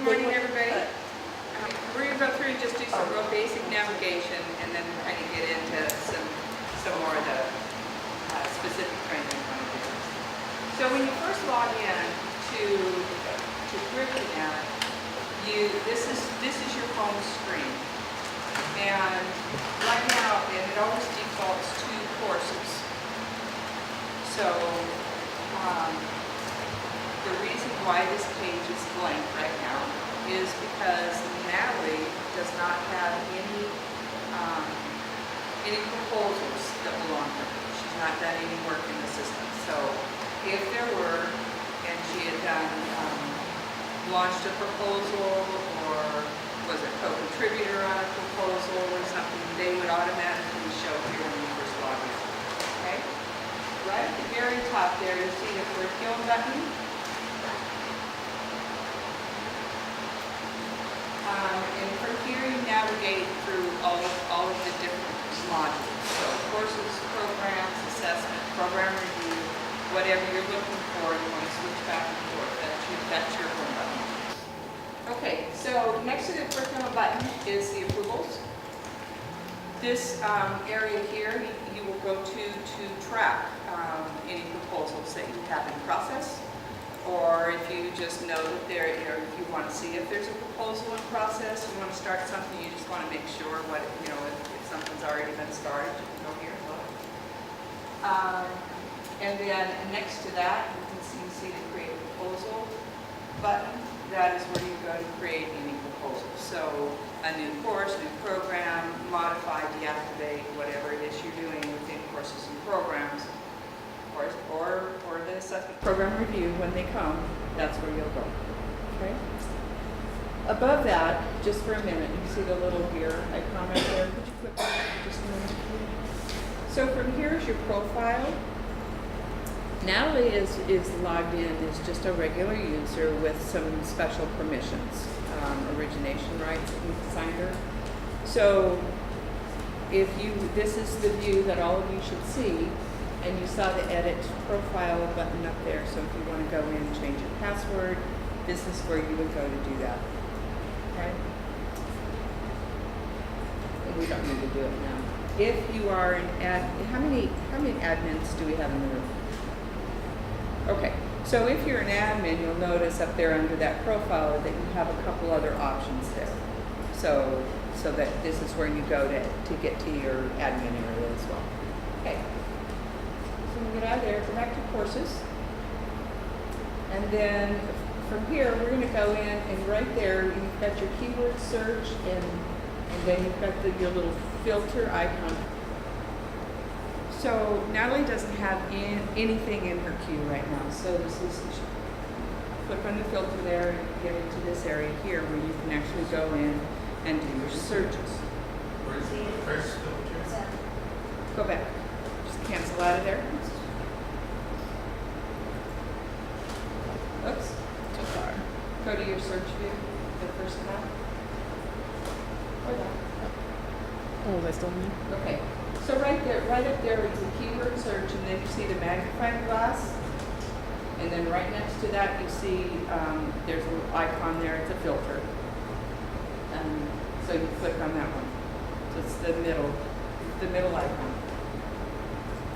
Good morning, everybody. We're going to go through and just do some real basic navigation and then kind of get into some more of the specific training we want to do. So when you first log in to CurricUNET, this is your home screen. And right now, and it always defaults to courses. So the reason why this page is blank right now is because Natalie does not have any proposals that belong to her. She's not done any work in the system. So if there were, and she had done launched a proposal or was a co-contributor on a proposal or something, they would automatically show here when you first log in. Okay? Right at the very top there, you'll see the curriculum button. And from here you navigate through all of the different modules. So courses, programs, assessment, program review, whatever you're looking for, you want to switch back and forth. That's your home button. Okay, so next to the curriculum button is the approvals. This area here you will go to track any proposals that you have in process. Or if you just know that if you want to see if there's a proposal in process, you want to start something, you just want to make sure if something's already been started, you can go here and look. And then next to that, you can see the create proposal button. That is where you go to create any proposal. So a new course, new program, modify, deactivate, whatever it is you're doing within courses and programs. Or the assessment program review when they come, that's where you'll go. Okay. Above that, just for a minute, you see the little gear icon right there. Could you click on it for just a minute, please? So from here is your profile. Natalie is logged in as just a regular user with some special permissions, origination rights that we've assigned her. So this is the view that all of you should see. And you saw the edit profile button up there, so if you want to go in and change your password, this is where you would go to do that. Okay? And we don't need to do it now. If you are an how many admins do we have in the room? Okay, so if you're an admin, you'll notice up there under that profile that you have a couple other options there. So that this is where you go to get to your admin area as well. Okay. Get out of there, go back to courses, and then from here we're going to go in, and right there you've got your keyword search, and then you've got your little filter icon. So Natalie doesn't have anything in her queue right now, so click on the filter there and get into this area here where you can actually go in and do your searches. Where's the first filter? Go back, just cancel out of there. Oops, too far. Go to your search view, the first tab. Or that. Oh, that's still me? Okay. So right up there is a keyword search, and then you see the magnifying glass. And then right next to that you see there's a little icon there, it's a filter. So you click on that one. So it's the middle icon.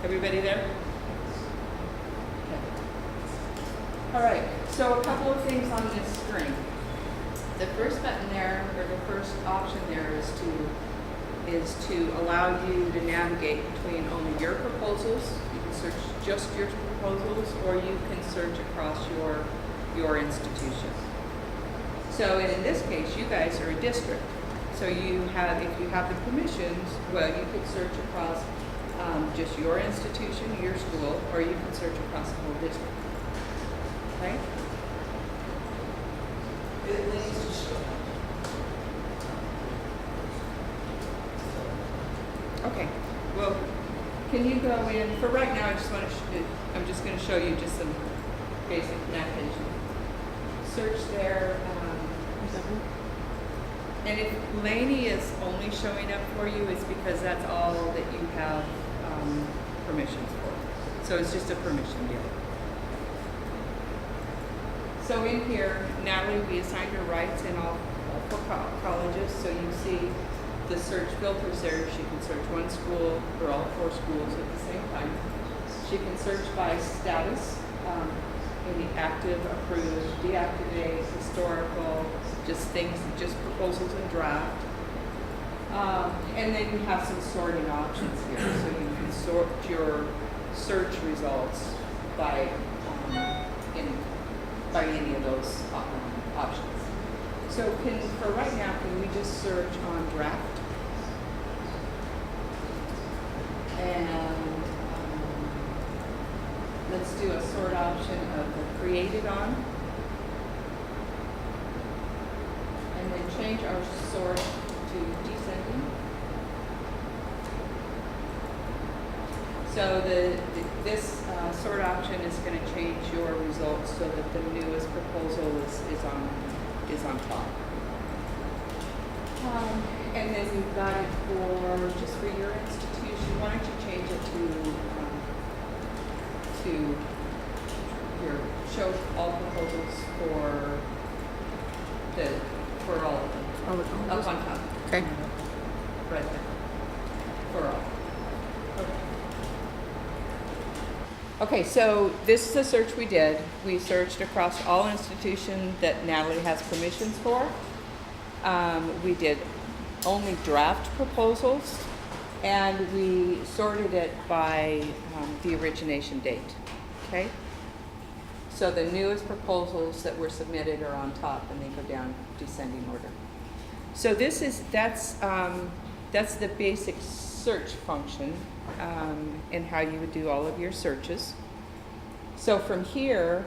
Everybody there? All right, so a couple of things on this screen. The first button there, or the first option there is to allow you to navigate between only your proposals. You can search just your proposals, or you can search across your institution. So in this case, you guys are a district. So if you have the permissions, well, you could search across just your institution, your school, or you can search across the whole district. Okay? Okay. Well, can you go in for right now? I'm just going to show you just some basic navigation. Search there. And if Laney is only showing up for you, it's because that's all that you have permissions for. So it's just a permission deal. So in here, Natalie, we assigned her rights in all four colleges, so you see the search filters there. She can search one school or all four schools at the same time. She can search by status, any active, approved, deactivate, historical, just things, just proposals and draft. And then you have some sorting options here, so you can sort your search results by any of those options. So for right now, can we just search on draft? And let's do a sort option of the created on. And then change our sort to descending. So this sort option is going to change your results so that the newest proposal is on top. And then you've got it just for your institution. Why don't you change it to your show all proposals for all of them. All the colleges? Up on top. Okay. Right there. For all. Okay, so this is the search we did. We searched across all institutions that Natalie has permissions for. We did only draft proposals, and we sorted it by the origination date. Okay? So the newest proposals that were submitted are on top, and they go down descending order. So that's the basic search function, and how you would do all of your searches. So from here,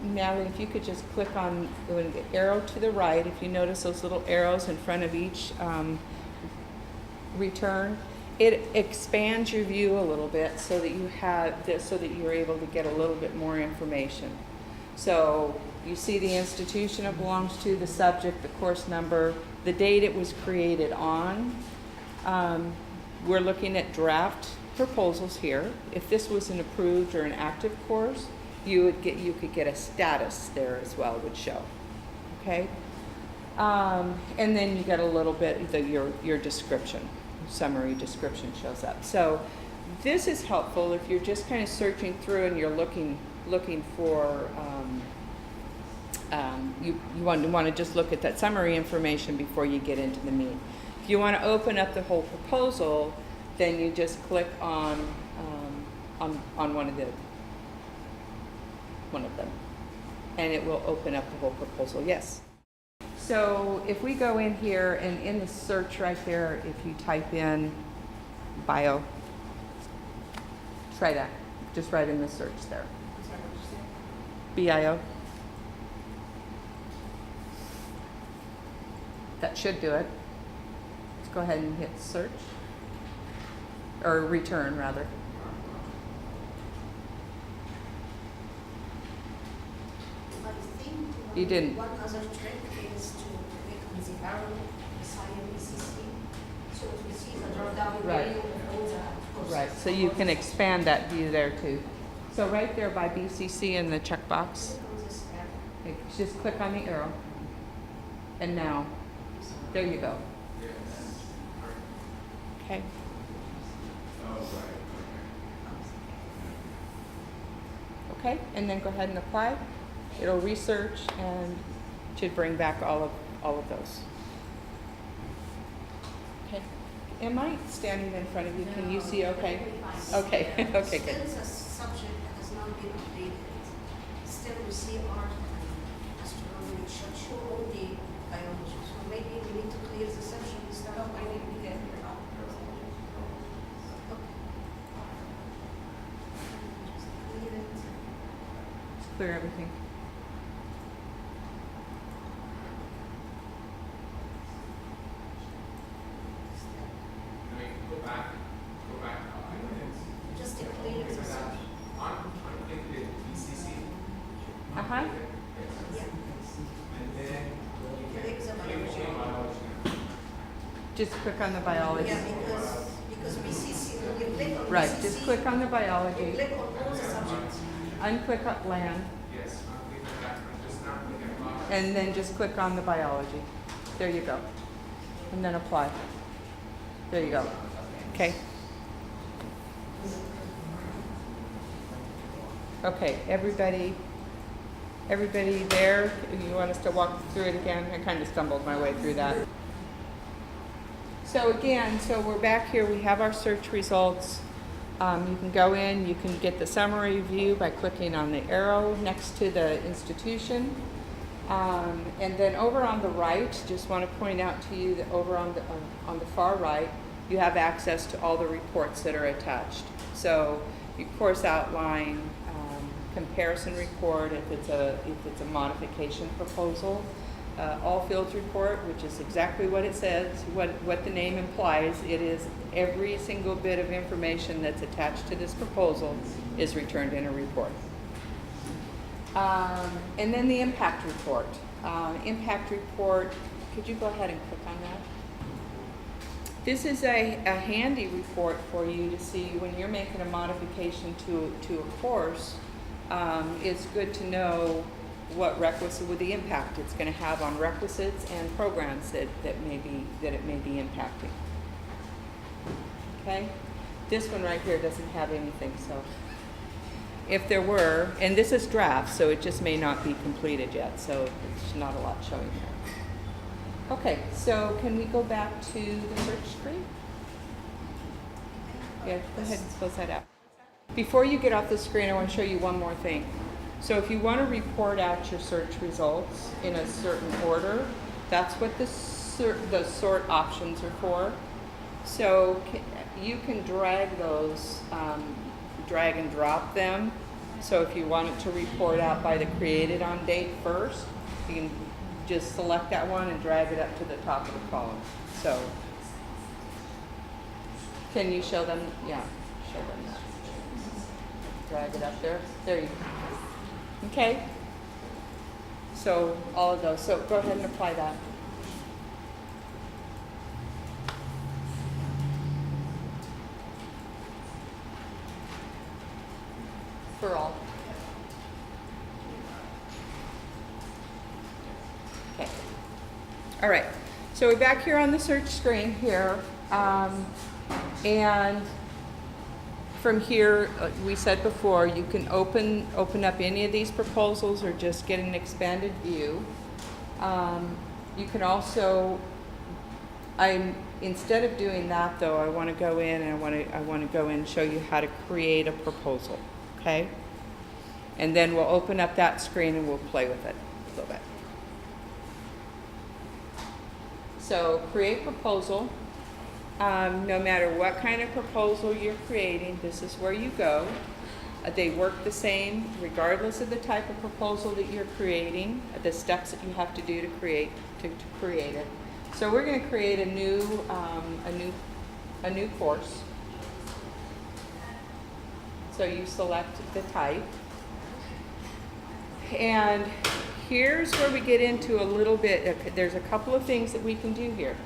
Natalie, if you could just click on the arrow to the right, if you notice those little arrows in front of each return, it expands your view a little bit so that you have this, so that you're able to get a little bit more information. So you see the institution it belongs to, the subject, the course number, the date it was created on. We're looking at draft proposals here. If this was an approved or an active course, you could get a status there as well, would show. Okay, and then you get a little bit your description, summary description shows up. So this is helpful if you're just kind of searching through and you're looking for you want to just look at that summary information before you get into the meat. If you want to open up the whole proposal, then you just click on one of them, and it will open up the whole proposal. Yes. So if we go in here and in the search right there, if you type in bio, try that. Just right in the search there. BIO. That should do it. Let's go ahead and hit search. Or return, rather. I think You didn't. one other trick is to click on the arrow beside BCC, so we see the drop-down Right. menu of all the courses. Right, so you can expand that view there too. So right there by BCC in the checkbox, Click on this arrow. just click on the arrow. And now, there you go. Okay. Okay, and then go ahead and apply. It'll research and should bring back all of those. Okay. Am I standing in front of you? Can you see okay? Okay, okay, good. Still is a subject that has not been updated. Still we see art and astronomy, it should show all the biology. So maybe we need to clear the section and start finding the data. Clear everything. Go back. Just to clear the section. Unclick the BCC. Uh-huh. Yeah. And then you can Click the click biology. on biology. Just click on the biology. Yeah, because BCC, when you click on Right, BCC, just click on the you biology. click on all the subjects. Unclick up land. Yes, unclick the background, just and then just click on the biology. There you go. And then apply. There you go. Okay. Okay, everybody there, you want us to walk through it again? I kind of stumbled my way through that. So again, we're back here, we have our search results. You can go in, you can get the summary view by clicking on the arrow next to the institution. And then over on the right, just want to point out to you that over on the far right, you have access to all the reports that are attached. So your course outline, comparison report if it's a modification proposal, all fields report, which is exactly what it says, what the name implies. It is every single bit of information that's attached to this proposal is returned in a report. And then the impact report. Impact report, could you go ahead and click on that? This is a handy report for you to see when you're making a modification to a course. It's good to know what requisite, with the impact it's going to have on requisites and programs that it may be impacting. Okay, this one right here doesn't have anything, so if there were, and this is draft, so it just may not be completed yet, so there's not a lot showing here. Okay, so can we go back to the search screen? Yeah, go ahead and close that out. Before you get off the screen, I want to show you one more thing. So if you want to report out your search results in a certain order, that's what the sort options are for. So you can drag those, drag and drop them. So if you want it to report out by the created on date first, you can just select that one and drag it up to the top of the column. So can you show them? Yeah, show them that. Drag it up there. There you go. Okay. So all of those. So go ahead and apply that. For all. Okay. All right. So we're back here on the search screen here, and from here, we said before, you can open up any of these proposals or just get an expanded view. You can also, instead of doing that though, I want to go in and I want to go in and show you how to create a proposal, okay? And then we'll open up that screen and we'll play with it a little bit. So create proposal. No matter what kind of proposal you're creating, this is where you go. They work the same regardless of the type of proposal that you're creating, the steps that you have to do to create it. So we're going to create a new course. So you select the type. And here's where we get into a little bit, there's a couple of things that we can do here.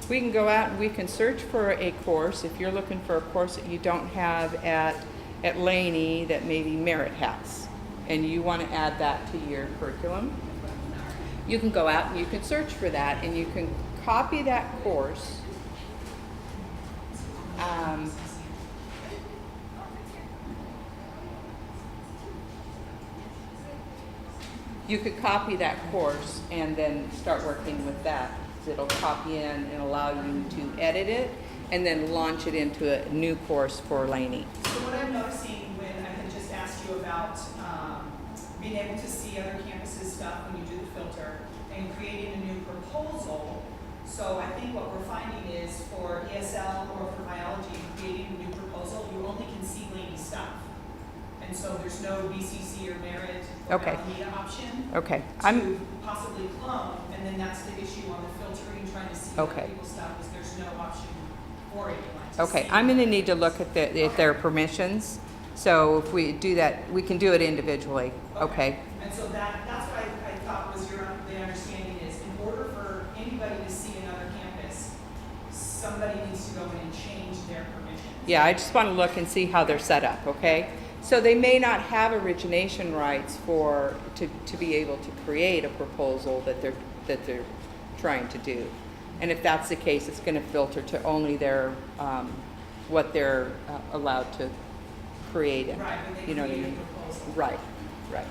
We can go out and we can search for a course. If you're looking for a course that you don't have at Laney that maybe Merit has, and you want to add that to your curriculum, you can go out and you can search for that, and you can copy that course. You could copy that course and then start working with that. It'll copy in and allow you to edit it and then launch it into a new course for Laney. So what I'm noticing when I had just asked you about being able to see other campuses' stuff when you do the filter and creating a new proposal, so I think what we're finding is for ESL or for biology, creating a new proposal, you only can see Laney stuff. And so there's no BCC or Merit or Alameda option to possibly clone, and then that's the issue on the filtering, trying to see other people's stuff, is there's no option for anyone. I'm going to need to look at their permissions. So if we do that, we can do it individually. Okay. And so that's what I thought was the understanding is, in order for anybody to see another campus, somebody needs to go in and change their permissions. Yeah, I just want to look and see how they're set up, okay? So they may not have origination rights to be able to create a proposal that they're trying to do. And if that's the case, it's going to filter to only their what they're allowed to create in. Right, when they You know what I create a mean? proposal. Right, right.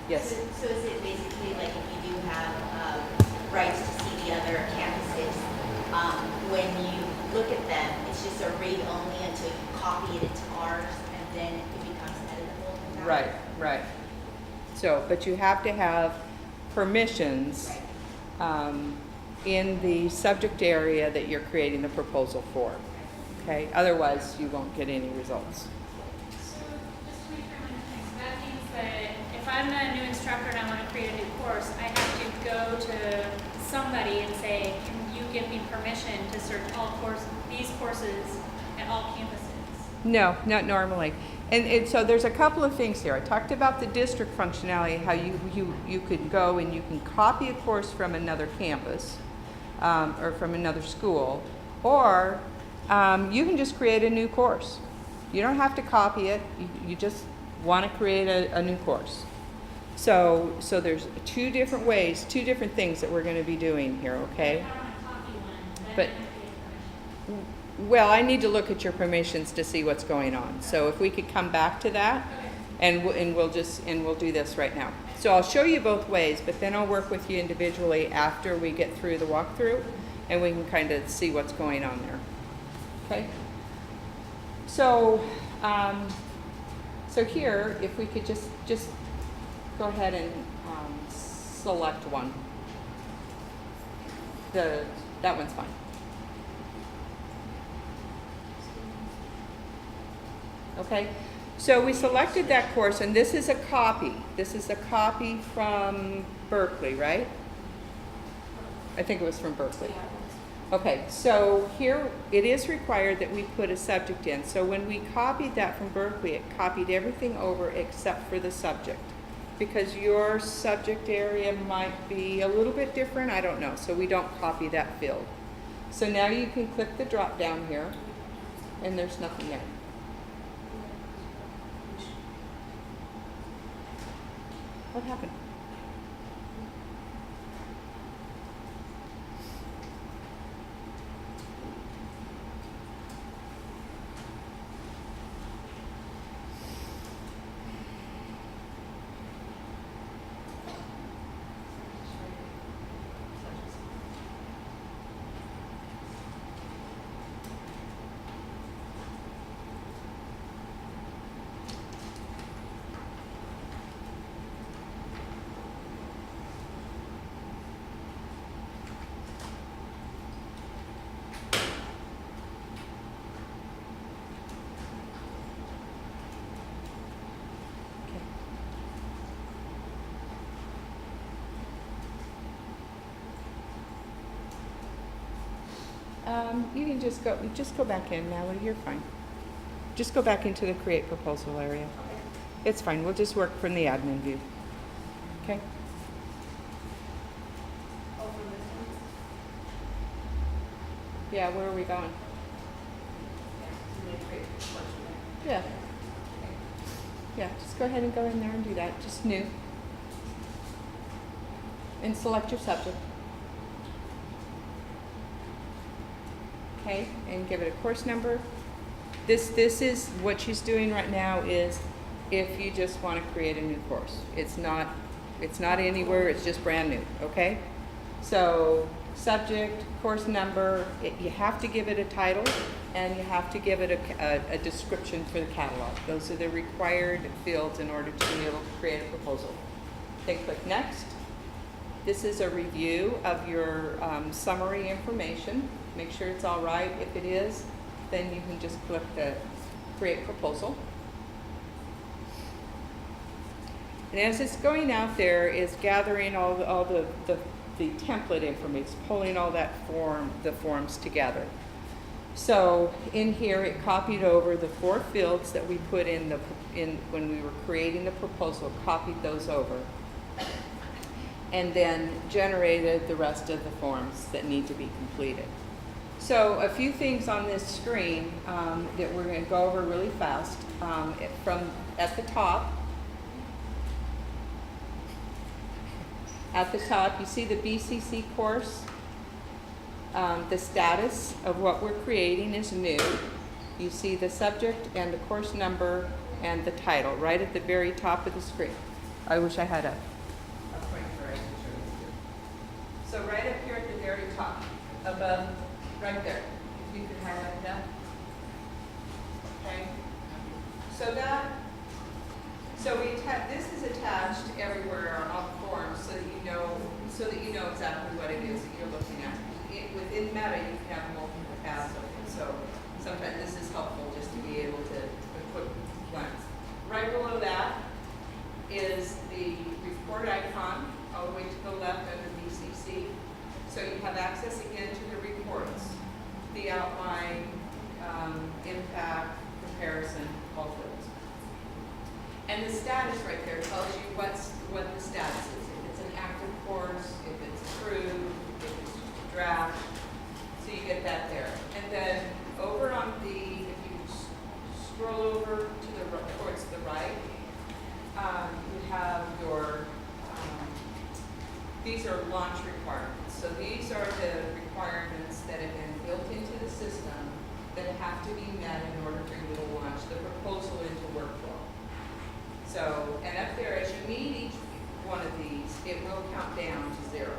Yes. So is it basically like if you do have rights to see the other campuses, when you look at them, it's just a read only until you copy it into ours and then it becomes editable? Is that Right, right. So, but you have to have permissions Right. in the subject area that you're creating the proposal for. Okay? Otherwise, you won't get any results. So just to make sure I'm understanding, so that means that if I'm a new instructor and I want to create a new course, I have to go to somebody and say, can you give me permission to search these courses at all campuses? No, not normally. And so there's a couple of things here. I talked about the district functionality, how you could go and you can copy a course from another campus or from another school, or you can just create a new course. You don't have to copy it. You just want to create a new course. So there's two different ways, two different things that we're going to be doing here, okay? If I want to copy one, then But- I have to get permission. Well, I need to look at your permissions to see what's going on. So if we could come back to that, Okay. and we'll do this right now. So I'll show you both ways, but then I'll work with you individually after we get through the walkthrough, and we can kind of see what's going on there. Okay? So, so here, if we could just go ahead and select one. That one's fine. Okay, so we selected that course, and this is a copy. This is a copy from Berkeley, right? I think it was from Berkeley. Okay, so here it is required that we put a subject in. So when we copied that from Berkeley, it copied everything over except for the subject, because your subject area might be a little bit different. I don't know, so we don't copy that field. So now you can click the drop down here, and there's nothing there. What happened? You can just go back in, Natalie, you're fine. Just go back into the create proposal area. It's fine, we'll just work from the admin view. Okay? Yeah, where are we going? Yeah. Yeah, just go ahead and go in there and do that, just new. And select your subject. Okay, and give it a course number. This is what she's doing right now is if you just want to create a new course. It's not anywhere, it's just brand new, okay? So subject, course number, you have to give it a title and you have to give it a description for the catalog. Those are the required fields in order to be able to create a proposal. Then click next. This is a review of your summary information. Make sure it's all right. If it is, then you can just click the create proposal. And as it's going out there, it's gathering all the template information, pulling all the forms together. So in here, it copied over the 4 fields that we put in when we were creating the proposal, copied those over, and then generated the rest of the forms that need to be completed. So a few things on this screen that we're going to go over really fast. at the top, you see the BCC course. The status of what we're creating is new. You see the subject and the course number and the title right at the very top of the screen. I wish I had a pointer I could show you. So right up here at the very top, above, right there. If you could highlight that. Okay. So this is attached everywhere on all the forms so that you know exactly what it is that you're looking at. Within Meta, you can have multiple tabs open, so sometimes this is helpful just to be able to put glance. Right below that is the report icon, all the way to the left under BCC. So you have access again to the reports, the outline, impact, comparison, all those. And the status right there tells you what the status is. If it's an active course, if it's approved, if it's draft. So you get that there. And then over on if you scroll over towards the right, you have your, these are launch requirements. So these are the requirements that have been built into the system that have to be met in order for you to launch the proposal into workflow. So, and up there, as you meet each one of these, it will count down to 0.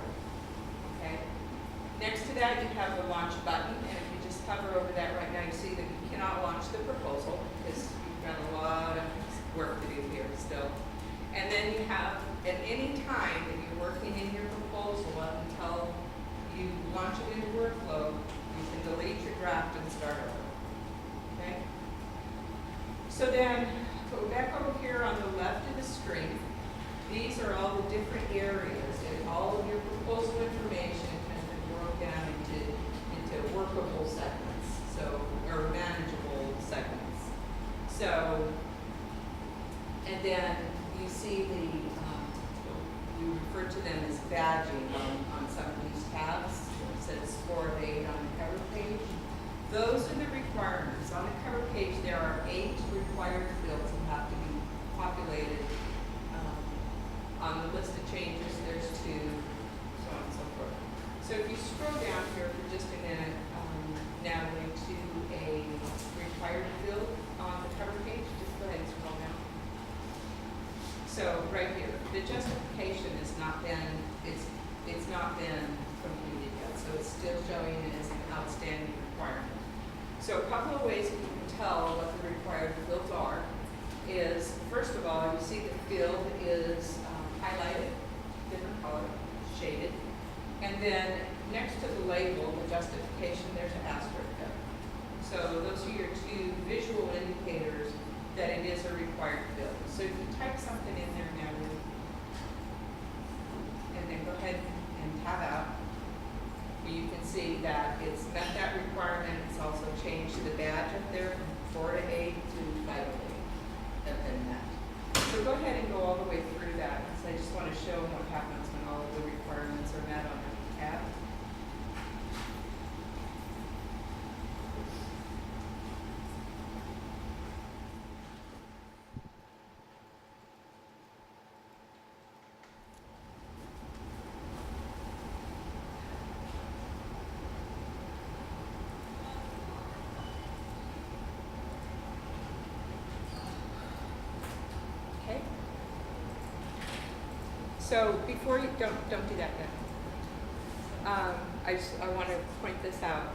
Okay? Next to that, you have the launch button, and if you just hover over that right now, you see that you cannot launch the proposal because you've got a lot of work to do here still. And then you have, at any time that you're working in your proposal up until you launch it into workflow, you can delete your draft and start over. Okay? So then, go back over here on the left of the screen. These are all the different areas, and all of your proposal information has been broken down into workable segments, or manageable segments. So, and then you see we refer to them as badging on some of these tabs. It says score of 8 on the cover page. Those are the requirements. On the cover page, there are 8 required fields that have to be populated. On the list of changes, there's 2, so on and so forth. So if you scroll down here for just a minute, Natalie, to a required field on the cover page, just go ahead and scroll down. So right here, the justification has not been, it's not been completed yet, so it's still showing it as an outstanding requirement. So a couple of ways that you can tell what the required fields are is, first of all, you see the field is highlighted, different color, shaded. And then next to the label, the justification, there's an asterisk there. So those are your 2 visual indicators that it is a required field. So if you type something in there now, and then go ahead and tab out, you can see that it's met that requirement. It's also changed the badge up there from 4 to 8 to 5 to 8. That's been met. So go ahead and go all the way through that, because I just want to show what happens when all of the requirements are met on the tab. Okay. So before you don't do that yet. I want to point this out.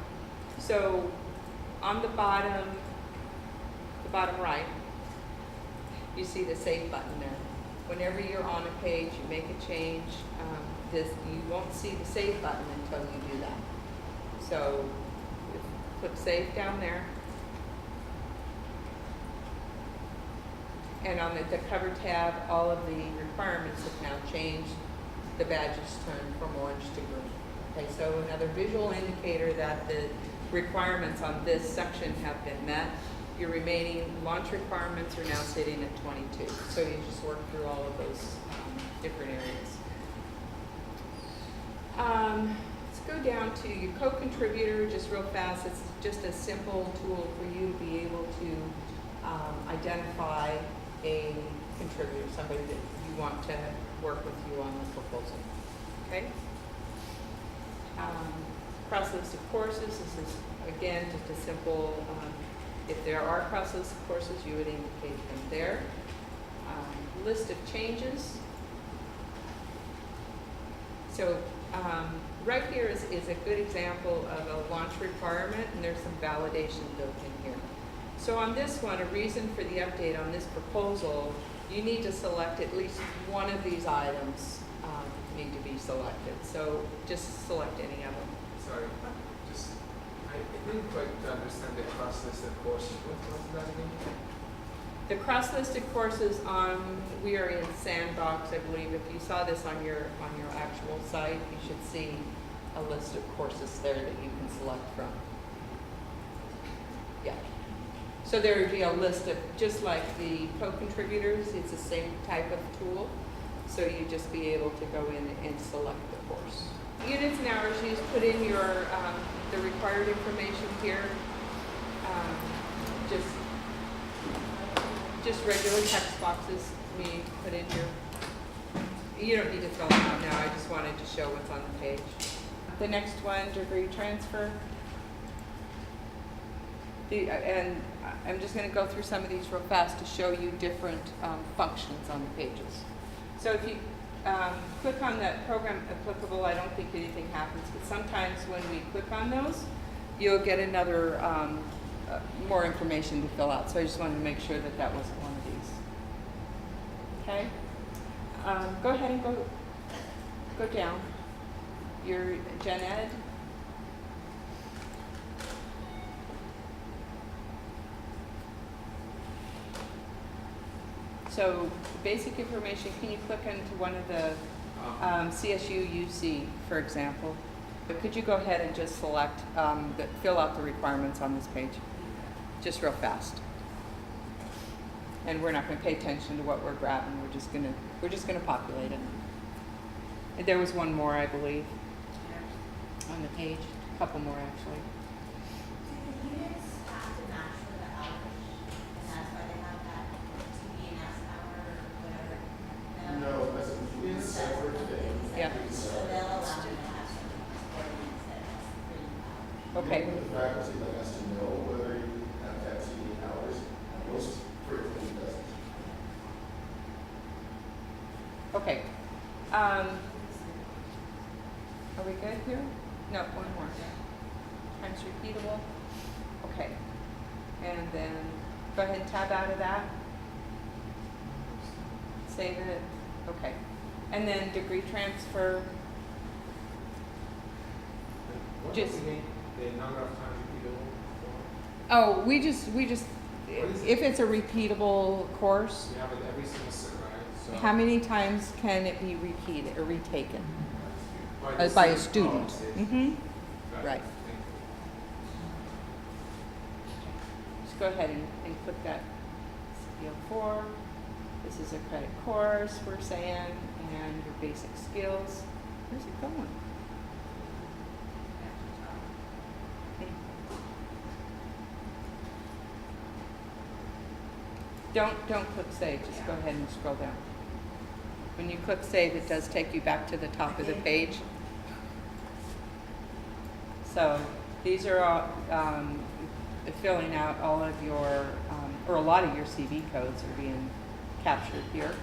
So on the bottom right, you see the save button there. Whenever you're on a page, you make a change. You won't see the save button until you do that. So click save down there. And on the cover tab, all of the requirements have now changed. The badges turned from orange to green. Okay, so another visual indicator that the requirements on this section have been met. Your remaining launch requirements are now sitting at 22. So you just work through all of those different areas. Let's go down to your co-contributor just real fast. It's just a simple tool for you to be able to identify a contributor, somebody that you want to work with you on the proposal, okay? Cross-listed courses, this is, again, just a simple, if there are cross-listed courses, you would indicate them there. List of changes. So right here is a good example of a launch requirement, and there's some validation built in here. So on this one, a reason for the update on this proposal, you need to select at least one of these items need to be selected. So just select any of them. Sorry, I didn't quite understand the cross-listed courses. What was that again? The cross-listed courses we are in Sandbox, I believe. If you saw this on your actual site, you should see a list of courses there that you can select from. Yeah. So there would be a list of, just like the co-contributors, it's the same type of tool. So you'd just be able to go in and select the course. Units and hours used, put in your, the required information here. Just regular text boxes, put in your, you don't need to fill them out now, I just wanted to show what's on the page. The next one, degree transfer. And I'm just going to go through some of these real fast to show you different functions on the pages. So if you click on that program applicable, I don't think anything happens, but sometimes when we click on those, you'll get another more information to fill out. So I just wanted to make sure that that wasn't one of these. Okay. Go ahead and go down. Your Gen Ed. So basic information, can you click into one of the CSU UC, for example? But could you go ahead and just select, fill out the requirements on this page? Just real fast. And we're not going to pay attention to what we're grabbing. We're just going to populate it. And there was one more, I believe, on the page. A couple more, actually. Do the units have to match for the hours? And that's why they have that TBNS hour or whatever? No, that's a separate thing. Yeah. So they'll allow them to have some ordinance that has 3 hours. Okay. The faculty that has to know whether you have to have CD hours, most curriculum doesn't. Okay. Are we good here? No, one more. Times repeatable. Okay. And then go ahead and tab out of that. Save it. Okay. And then degree transfer. What Just- do you mean? The number of times repeatable for? Oh, we just What is it? if it's a repeatable course, You have it every semester, right? So how many times can it be repeated or retaken? the By a same- student. Oh, I see. Mm-hmm. Got it. Right. Thank you. Just go ahead and click that CPO4. This is a credit course, we're saying, and your basic skills. Where's it going? Don't click save, just go ahead and scroll down. When you click save, it does take you back to the top of the page. So these are all filling out all of your, or a lot of your CV codes are being captured here.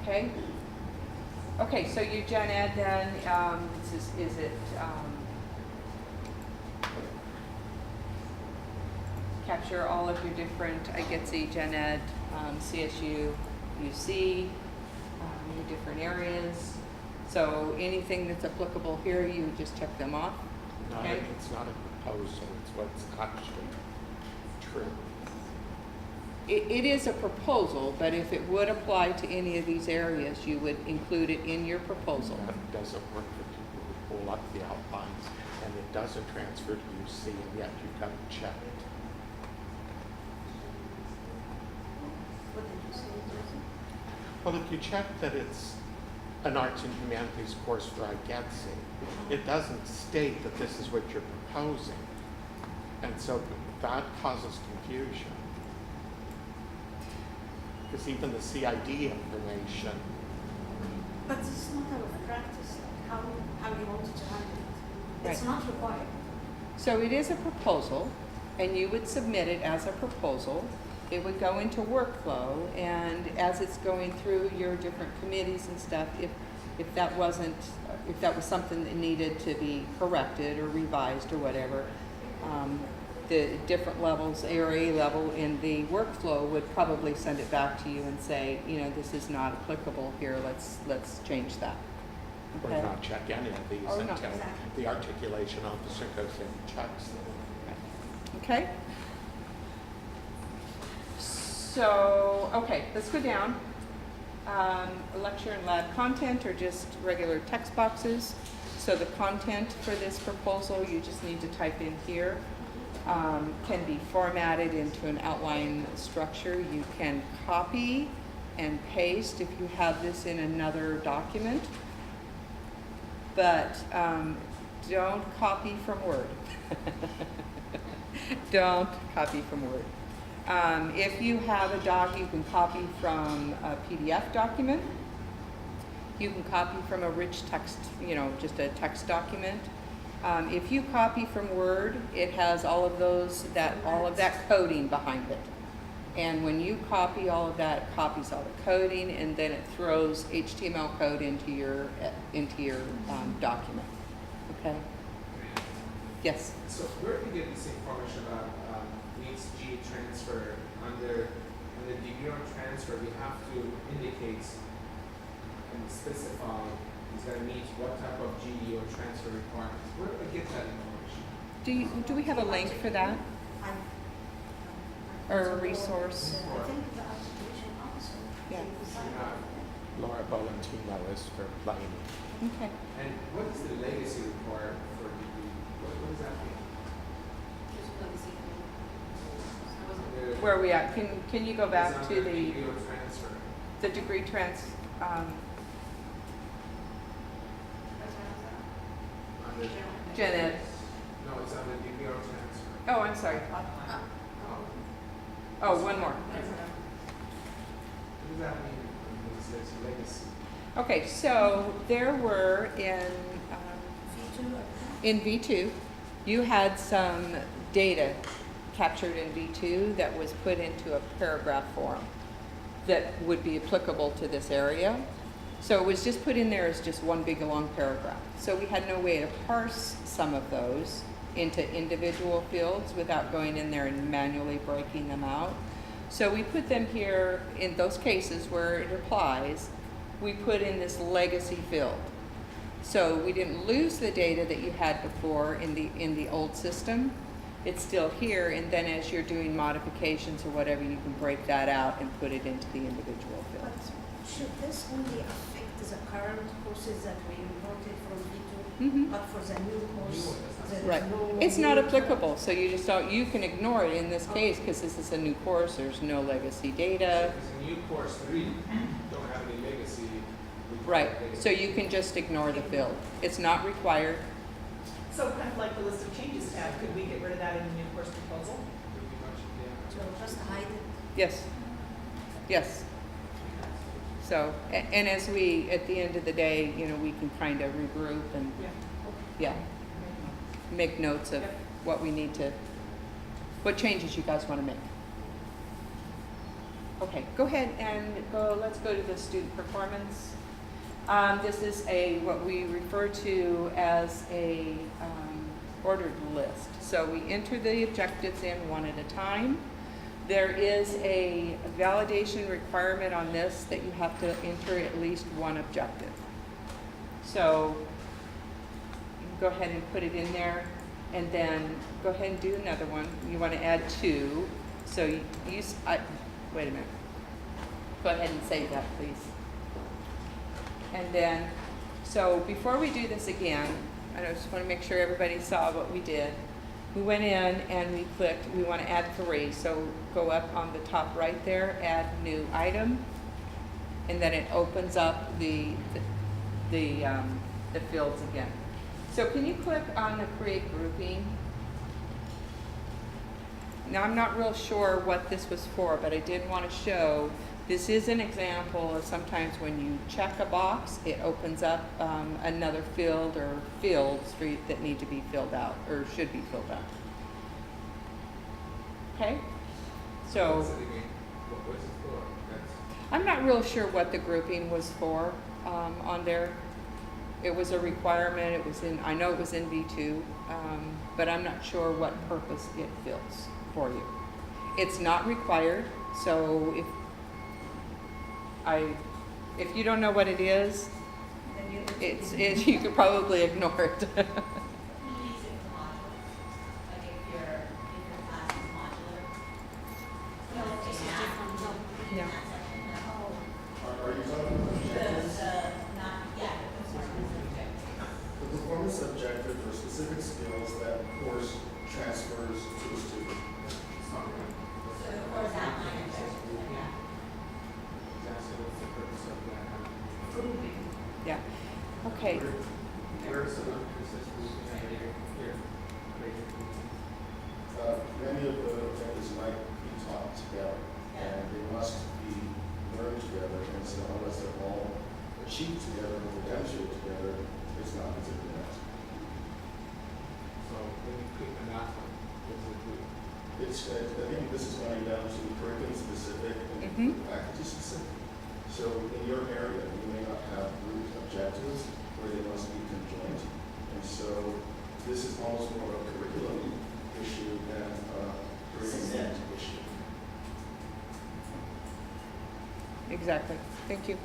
Okay. Okay, so you Gen Ed then, is it capture all of your different, I get the Gen Ed, CSU, UC, your different areas. So anything that's applicable here, you would just check them off. No, Okay. it's not a proposal, it's what's actually true. It is a proposal, but if it would apply to any of these areas, you would include it in your proposal. But it doesn't work for people who pull up the outlines, and it doesn't transfer to UC, and yet you haven't checked. What did you say, Joseph? Well, if you check that it's an arts and humanities course for IGETC, it doesn't state that this is what you're proposing. And so that causes confusion. because even the CID information, But this is not our practice, like how you want to handle it. It's Right. not required. So it is a proposal, and you would submit it as a proposal. It would go into workflow, and as it's going through your different committees and stuff, if that was something that needed to be corrected or revised or whatever, the different levels, ARA level in the workflow would probably send it back to you and say, you know, this is not applicable here, let's change that. or Okay? not check any of these Or not, until exactly. the articulation officer goes in and checks them. Okay? So, okay, let's go down. Lecture and lab content are just regular text boxes. So the content for this proposal, you just need to type in here. Can be formatted into an outline structure. You can copy and paste if you have this in another document. But don't copy from Word. Don't copy from Word. If you have a doc, you can copy from a PDF document. You can copy from a rich text, you know, just a text document. If you copy from Word, it has all of that coding behind it. And when you copy all of that, it copies all the coding, and then it throws HTML code into your document. Okay? Yes. So where do you get this information about needs G transfer under the degree on transfer? We have to indicate and specify is going to meet what type of GE or transfer requirements. Where do I get that information? Do we have a link for that? Or a resource? I think the application officer. Yeah. Laura Valentino is for Laney. Okay. And what is the legacy required for a degree? What does that mean? Where are we at? Can you go back It's to under the degree or transfer. degree Under, Gen Ed? no, it's under degree or transfer. Oh, I'm sorry. Oh, one more. What does that mean when it says legacy? Okay, so there were in V2, you had some data captured in V2 that was put into a paragraph form that would be applicable to this area. So it was just put in there as just one big long paragraph. So we had no way to parse some of those into individual fields without going in there and manually breaking them out. So we put them here in those cases where it applies. We put in this legacy field. So we didn't lose the data that you had before in the old system. It's still here, and then as you're doing modifications or whatever, you can break that out and put it into the individual But fields. should this only affect the current courses that we imported from V2? Mhm. But for the new course, there is Right. no. It's not applicable, so you just don't, you can ignore it in this case because this is a new course, there's no legacy data. Because in new course 3, don't have any legacy. Right, required data. so you can just ignore the field. It's not required. So kind of like the list of changes tab, could we get rid of that in the new course proposal? Pretty much, yeah. So just hide it. Yes. Yes. So, and as we, at the end of the day, you know, we can kind of regroup and, yeah, make notes of Yep. what we need to, what changes you guys want to make. Okay, go ahead and let's go to the student performance. This is what we refer to as a ordered list. So we enter the objectives in one at a time. There is a validation requirement on this that you have to enter at least one objective. So you can go ahead and put it in there, and then go ahead and do another one. You want to add 2. So you use, wait a minute. Go ahead and save that, please. And then, so before we do this again, I just want to make sure everybody saw what we did. We went in and we clicked, we want to add 3. So go up on the top right there, add new item, and then it opens up the fields again. So can you click on the create grouping? Now I'm not real sure what this was for, but I did want to show This is an example of sometimes when you check a box, it opens up another field or fields for you that need to be filled out or should be filled out. Okay? So What's it again? What's it for? That's, I'm not real sure what the grouping was for on there. It was a requirement. It was in, I know it was in V2, but I'm not sure what purpose it fills for you. It's not required, so if you don't know what it is, Then you could probably ignore it. Who needs it for modular? Like if your class is modular? No, this is different, no. No. Are you talking about objectives? The performance objective for specific skills that course transfers to the student. that's what's the purpose of that. Grouping. Yeah. Okay. Where's the consistency here? Many of the objectives might be taught together, and they must be learned together, and so unless they're all achieved together or demonstrated together, it's not considered an act. So when you click on that one, what does it do? It's, I think this is going down to curriculum specific and faculty specific. So in your area, you may not have group objectives where they must be conjoined. And so this is almost more of a curriculum issue than a CurricUNET issue. Exactly. Thank you.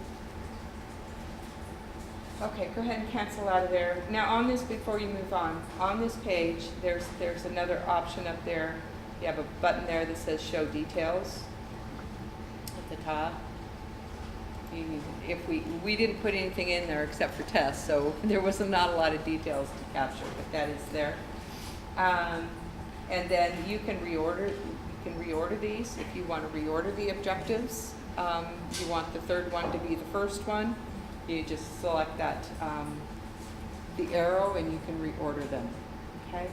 Okay, go ahead and cancel out of there. Now on this, before you move on this page, there's another option up there. You have a button there that says Show Details at the top. If we didn't put anything in there except for tests, so there was not a lot of details to capture, but that is there. And then you can reorder. You can reorder these if you want to reorder the objectives. You want the third one to be the first one. You just select that the arrow, and you can reorder them. Okay.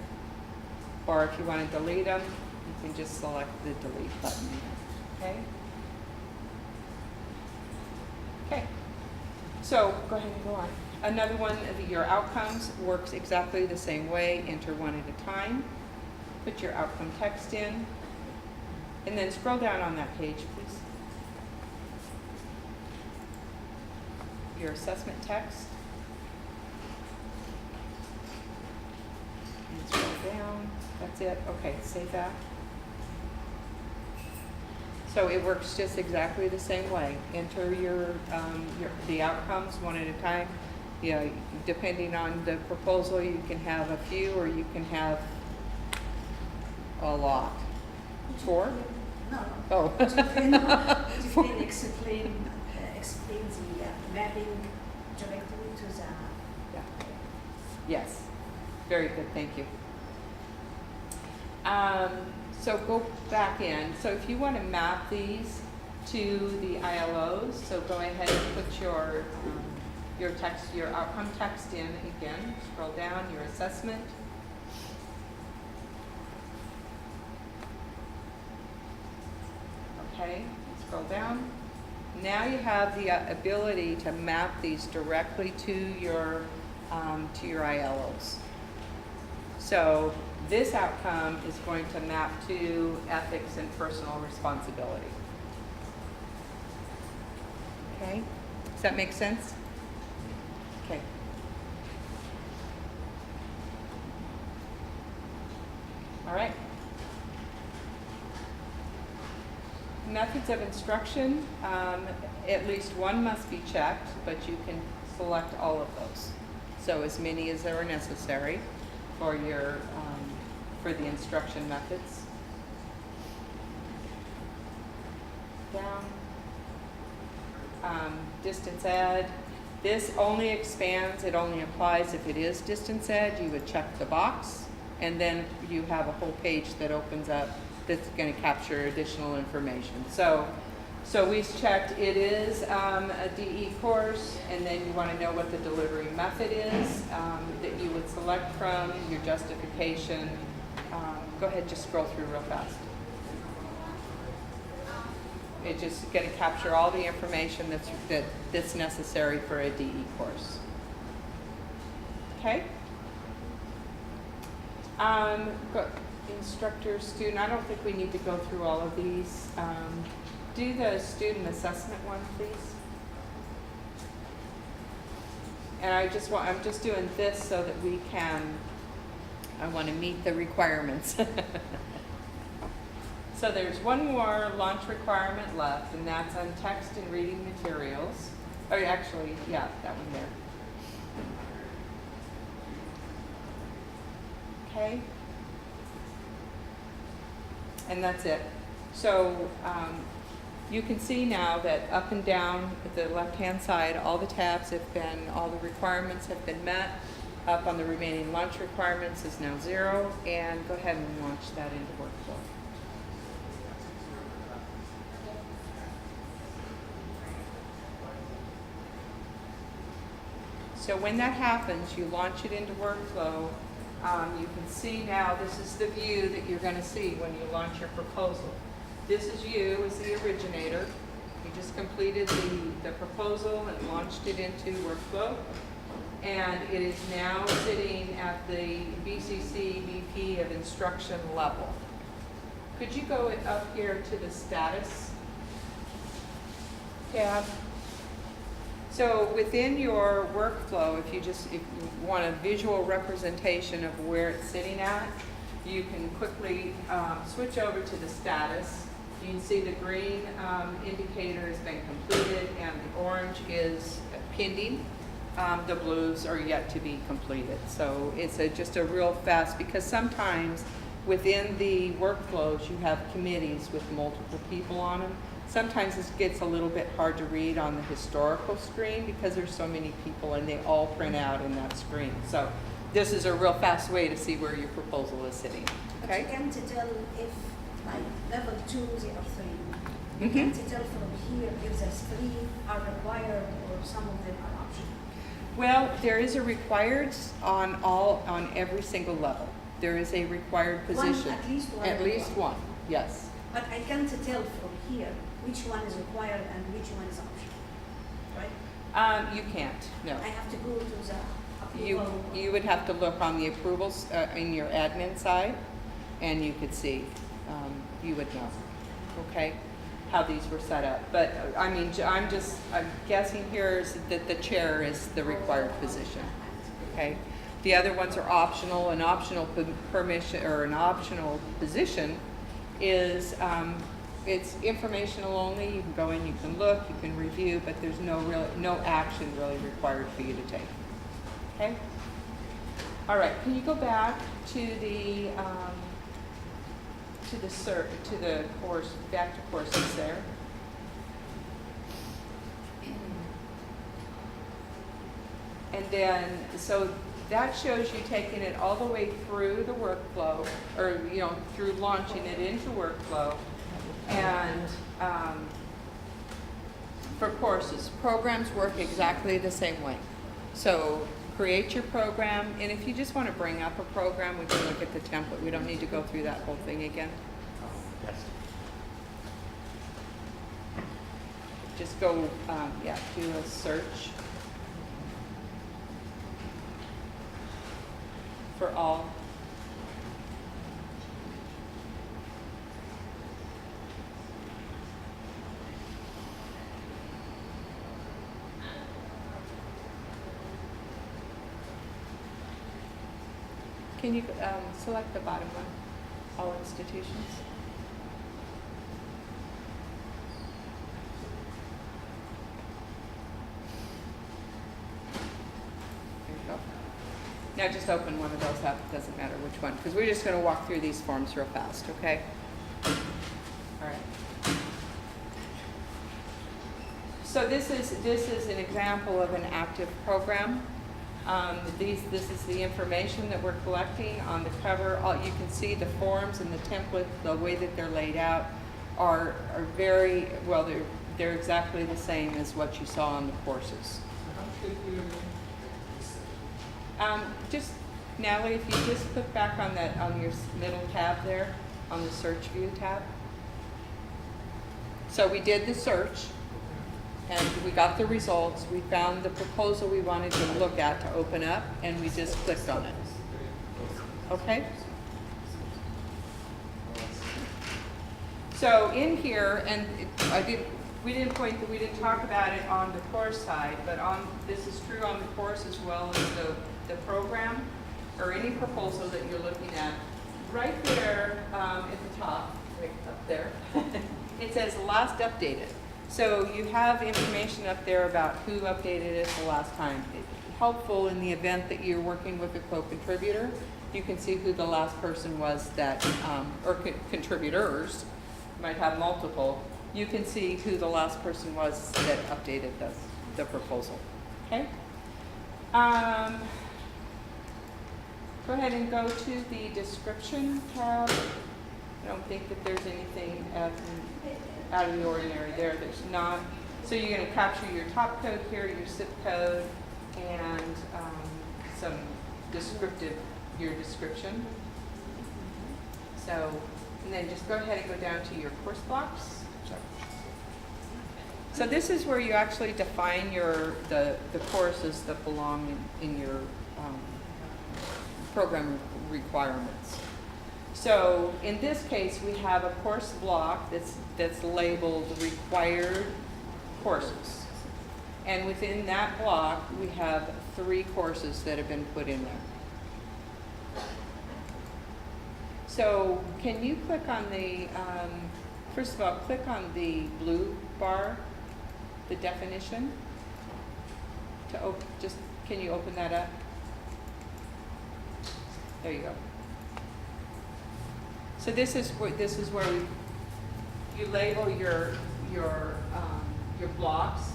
Or if you want to delete them, you can just select the delete button. Okay. Okay. So go ahead and go on. Another one of your outcomes works exactly the same way. Enter one at a time. Put your outcome text in, and then scroll down on that page, please. Your assessment text. And scroll down. That's it. Okay, save that. So it works just exactly the same way. Enter the outcomes one at a time. Yeah, depending on the proposal, you can have a few or you can have a lot. 4? No. Oh. Would you can explain the mapping directly to the... Yeah. Yes. Very good. Thank you. So go back in. So if you want to map these to the ILOs, so go ahead and put your text, your outcome text in again. Scroll down, your assessment. Okay, scroll down. Now you have the ability to map these directly to your ILOs. So this outcome is going to map to ethics and personal responsibility. Okay, does that make sense? Okay. All right. Methods of instruction, at least one must be checked, but you can select all of those. So as many as are necessary for your for the instruction methods. Down. Distance ed. This only expands, it only applies if it is distance ed. You would check the box, and then you have a whole page that opens up that's going to capture additional information. So we've checked it is a DE course, and then you want to know what the delivery method is that you would select from, your justification. Go ahead, just scroll through real fast. it's just going to capture all the information that's necessary for a DE course. Okay? Instructor, student, I don't think we need to go through all of these. Do the student assessment one, please. And I'm just doing this so that I want to meet the requirements. So there's one more launch requirement left, and that's on text and reading materials. Oh, actually, yeah, that one there. Okay. And that's it. So you can see now that up and down the left-hand side, all the tabs all the requirements have been met. Up on the remaining launch requirements is now 0, and go ahead and launch that into workflow. So when that happens, you launch it into workflow. You can see now, this is the view that you're going to see when you launch your proposal. This is you as the originator. You just completed the proposal and launched it into workflow. And it is now sitting at the BCC VP of Instruction level. Could you go up here to the status tab? So within your workflow, if you want a visual representation of where it's sitting at, you can quickly switch over to the status. You can see the green indicator has been completed and the orange is pending. The blues are yet to be completed. So it's just a real fast, because sometimes within the workflows you have committees with multiple people on them. Sometimes this gets a little bit hard to read on the historical screen because there's so many people and they all print out in that screen. So this is a real fast way to see where your proposal is sitting. Okay? But you can't tell if, like, level 2, 0, 3. You Mhm. can't tell from here if there's 3 are required or some of them are optional. Well, there is a required on every single level. There is a required position. At least one. At least one, yes. But I can't tell from here which one is required and which one is optional, right? You can't, no. I have to go to the You approval. would have to look on the approvals in your admin side, and you could see, you would know, okay, how these were set up. But I mean, I'm guessing here is that the chair is the required position, okay? The other ones are optional. An optional permission or an optional position is it's informational only. You can go in, you can look, you can review, but there's no action really required for you to take. Okay. All right. Can you go back to the course, back to courses there? And then so that shows you taking it all the way through the workflow, or through launching it into workflow. And for courses, programs work exactly the same way. So create your program, and if you just want to bring up a program, we can look at the template. We don't need to go through that whole thing again. Yes. Just go, do a search for all. Can you select the bottom one, all institutions? There you go. Now just open one of those up, it doesn't matter which one, because we're just going to walk through these forms real fast, okay? All right. So this is an example of an active program. This is the information that we're collecting on the cover. You can see the forms and the template, the way that they're laid out are very, well, they're exactly the same as what you saw on the courses. Just, Natalie, if you just click back on your middle tab there, on the search view tab. So we did the search, and we got the results. We found the proposal we wanted to look at to open up, and we just clicked on it. Okay? So in here, and we didn't talk about it on the course side, but this is true on the course as well as the program, or any proposal that you're looking at. Right there at the top, right up there, it says last updated. So you have information up there about who updated it the last time. It's helpful in the event that you're working with a co-contributor. You can see who the last person was that, or contributors, might have multiple. You can see who the last person was that updated the proposal, okay? Go ahead and go to the description tab. I don't think that there's anything out of the ordinary there. There's not. So you're going to capture your top code here, your zip code, and some your description. So, and then just go ahead and go down to your course blocks. So this is where you actually define the courses that belong in your program requirements. So in this case, we have a course block that's labeled required courses. And within that block, we have 3 courses that have been put in there. So can you click on the, first of all, click on the blue bar, the definition. Can you open that up? There you go. So this is where you label your blocks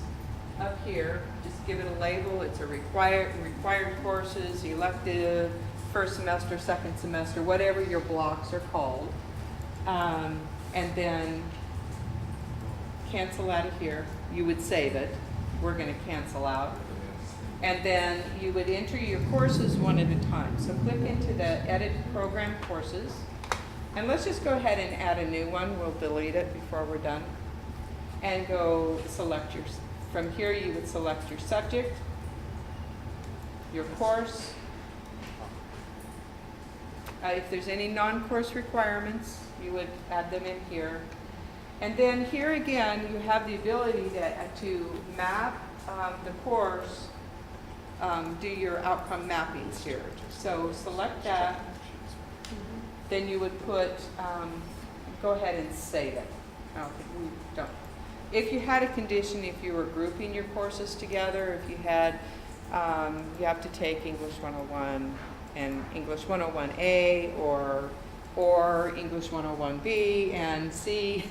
up here. Just give it a label. It's a required courses, elective, first semester, second semester, whatever your blocks are called. And then cancel out of here. You would save it. We're going to cancel out. And then you would enter your courses one at a time. So click into the Edit Program Courses. And let's just go ahead and add a new one. We'll delete it before we're done. And go select from here you would select your subject, your course. If there's any non-course requirements, you would add them in here. And then here again, you have the ability to map the course, do your outcome mappings here. So select that. Then you would put, go ahead and save it. Oh, we don't. If you had a condition, if you were grouping your courses together, if you had, you have to take English 101 and English 101A or English 101B and C,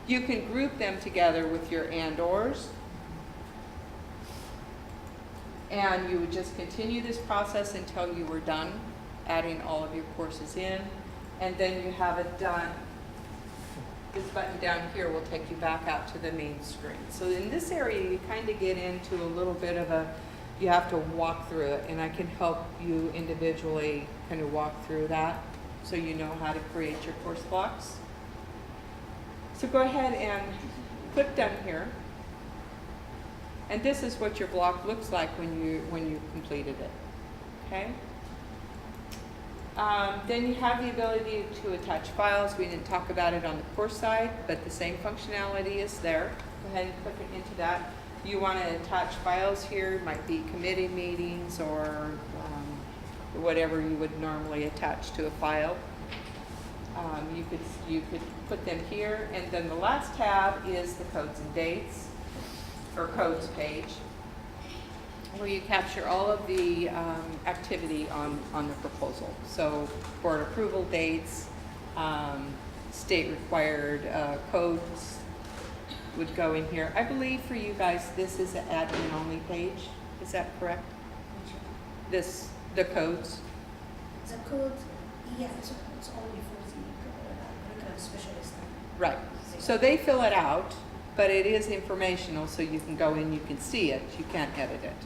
you can group them together with your and/ors. And you would just continue this process until you were done adding all of your courses in. And then you have it done. This button down here will take you back out to the main screen. So in this area, you kind of get into a little bit of you have to walk through it, and I can help you individually kind of walk through that so you know how to create your course blocks. So go ahead and click done here. And this is what your block looks like when you completed it, okay? Then you have the ability to attach files. We didn't talk about it on the course side, but the same functionality is there. Go ahead and click into that. You want to attach files here. It might be committee meetings or whatever you would normally attach to a file. You could put them here. And then the last tab is the codes and dates, or codes page, where you capture all of the activity on the proposal. So board approval dates, state required codes would go in here. I believe for you guys this is an admin only page. Is that correct? The codes? The code, yeah, it's only for the curriculum specialist. Right. So they fill it out, but it is informational, so you can go in, you can see it, you can't edit it.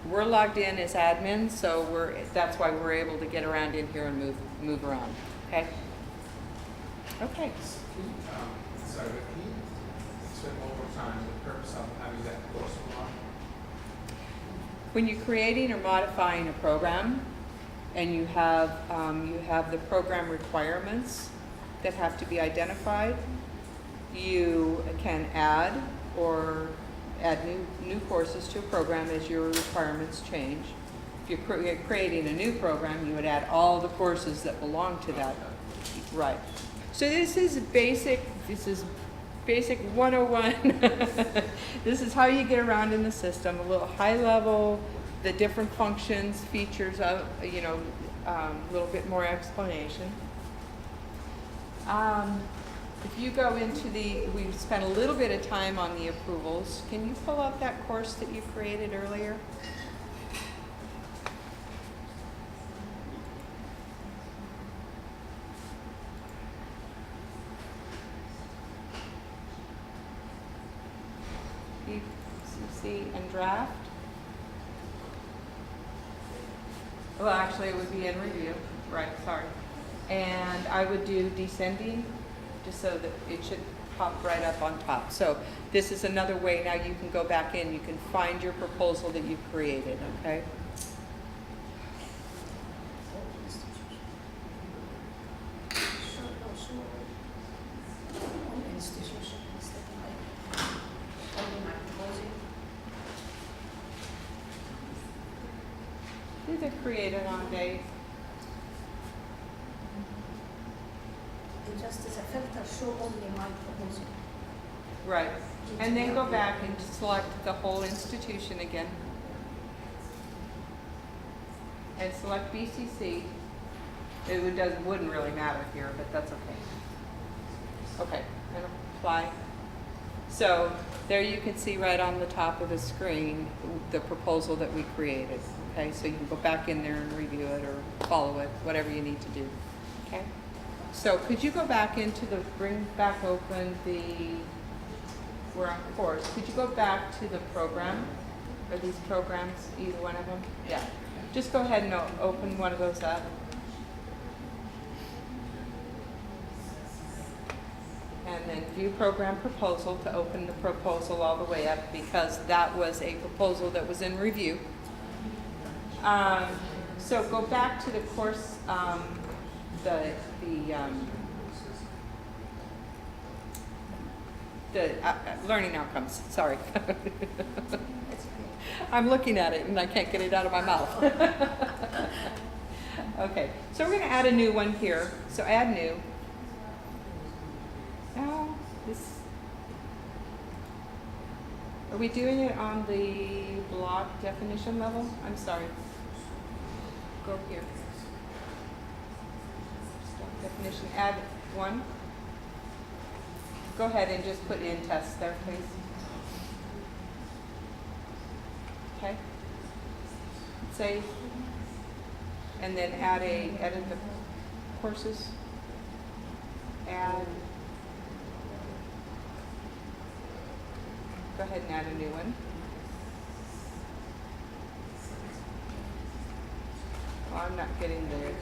We're logged in as admins, so that's why we're able to get around in here and move around. Okay. Okay. Sorry, but can you it over time, the purpose of having that course log. When you're creating or modifying a program, and you have the program requirements that have to be identified, you can add new courses to a program as your requirements change. If you're creating a new program, you would add all the courses that belong to that. Right. So this is basic 101. This is how you get around in the system, a little high level, the different functions, features of, a little bit more explanation. If you go into we spent a little bit of time on the approvals. Can you pull up that course that you created earlier? PCC and draft. Well, actually, it would be in review. Right, sorry. And I would do descending, just so that it should pop right up on top. So this is another way now you can go back in, you can find your proposal that you created, okay? Either create it on date. Just as a filter, show only my proposal. Right. And then go back and select the whole institution again. And select BCC. It wouldn't really matter here, but that's okay. Okay, and apply. So there you can see right on the top of the screen the proposal that we created. Okay, so you can go back in there and review it or follow it, whatever you need to do. Okay. So could you go back into bring back open we're on course. Could you go back to the program? Are these programs, either one of them? Yeah. Just go ahead and open one of those up. And then view program proposal to open the proposal all the way up, because that was a proposal that was in review. So go back to the course, the learning outcomes, sorry. I'm looking at it and I can't get it out of my mouth. Okay, so we're going to add a new one here. So add new. Now, are we doing it on the block definition level? I'm sorry. Go here. Definition, add one. Go ahead and just put in test there, please. Okay. Save. And then edit the courses. Add. Go ahead and add a new one. Oh, I'm not getting there.